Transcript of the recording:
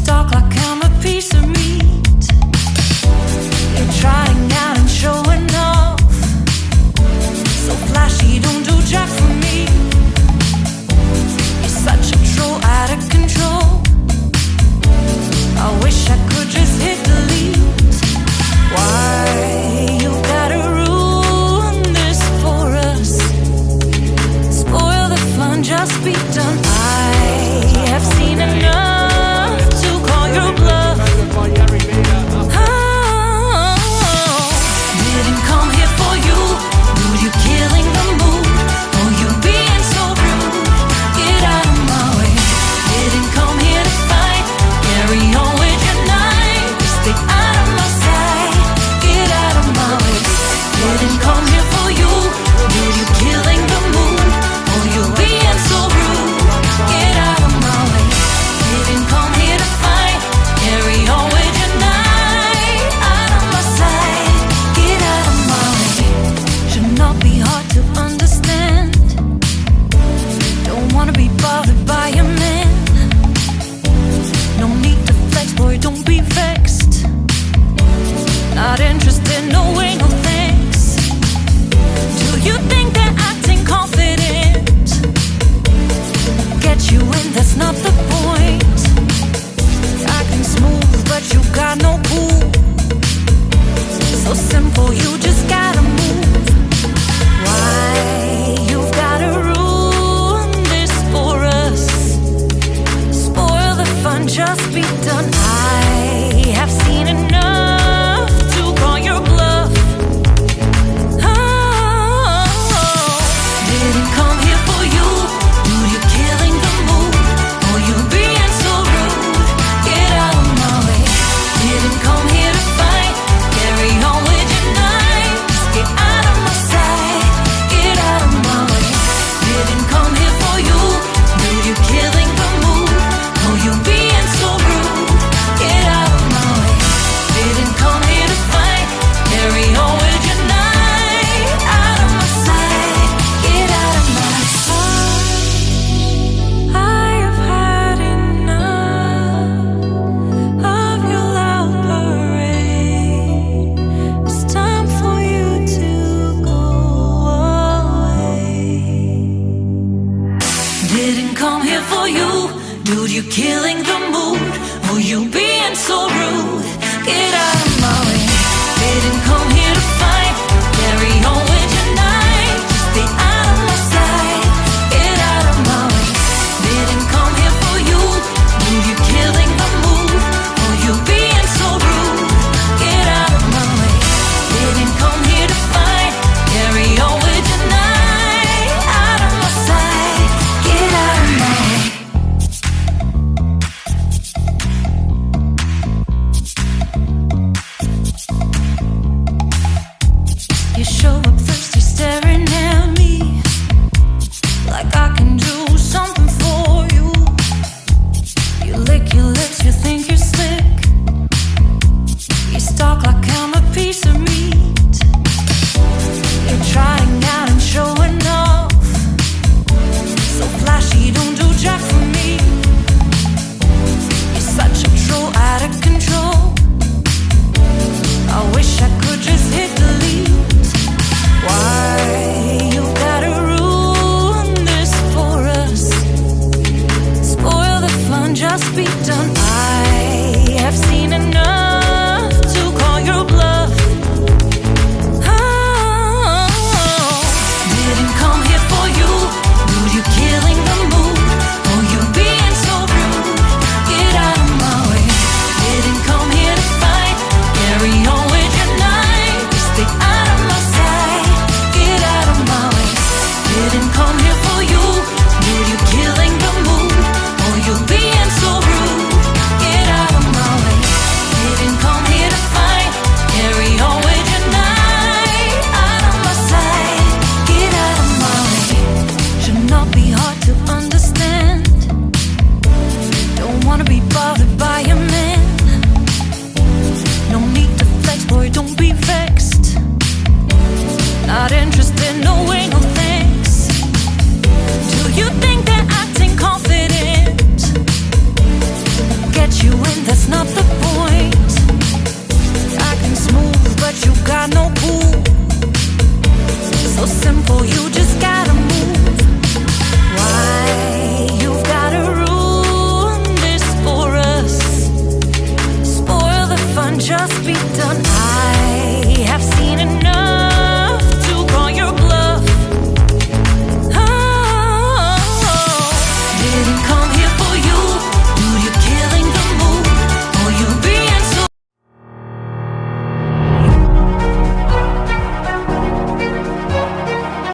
talk like I'm a piece of meat. You're trying out and showing off, so flashy, don't do jack for me. You're such a troll, out of control. I wish I could just hit delete. Why you gotta ruin this for us? Spoil the fun, just be done. I have seen enough to call your bluff. Oh, didn't come here for you. Dude, you killing the mood. Oh, you being so rude. Get out of my way. Didn't come here to fight. Carry on with your night. Stay out of my sight. Get out of my way. Didn't come here for you. Dude, you killing the mood. Oh, you being so rude. Get out of my way. Didn't come here to fight. Carry on with your night. Out of my sight. Get out of my way. Should not be hard to understand. Don't wanna be bothered by a man. No need to flex, boy, don't be vexed. Not interested, no way, no thanks. Do you think they're acting confident? Get you in, that's not the point. Acting smooth, but you got no cool. So simple, you just gotta move. Why you've gotta ruin this for us? Spoil the fun, just be done.